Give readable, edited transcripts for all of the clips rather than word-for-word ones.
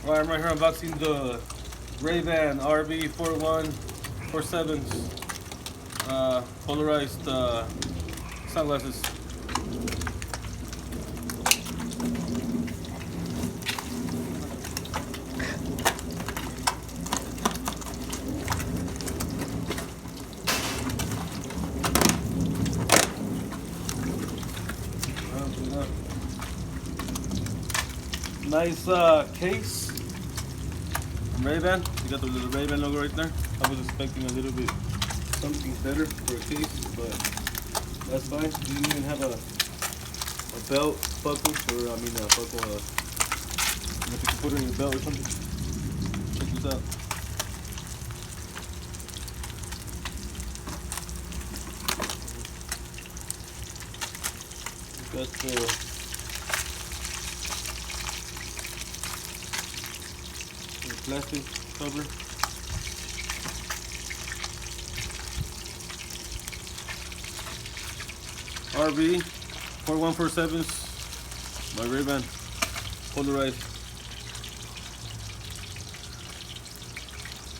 Alright, I'm right here unboxing the Ray-Ban RB4147 polarized sunglasses. Nice case from Ray-Ban. You got the little Ray-Ban logo right there. I was expecting a little bit something better for a case, but that's fine. You didn't even have a belt buckle, or I mean a buckle. If you can put it in your belt or something. Check this out. You got the plastic cover. RB4147s by Ray-Ban polarized.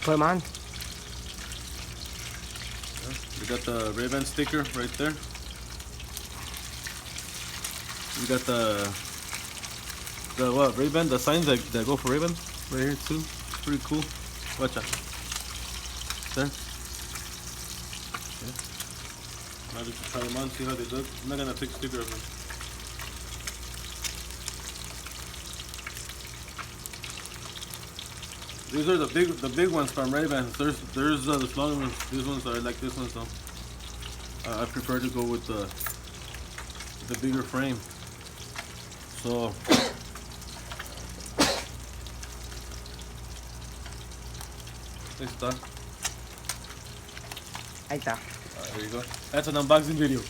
Put them on. We got the Ray-Ban sticker right there. We got the what, Ray-Ban, the signs that go for Ray-Ban right here too. Pretty cool. Watch out. There. Okay. Now let's try them on, see how they look. I'm not gonna take a sticker of them. These are the big ones from Ray-Ban. There's the smaller ones. These ones are like this one, so I prefer to go with the bigger frame. So ahí está. Ahí está. There you go. That's an unboxing video.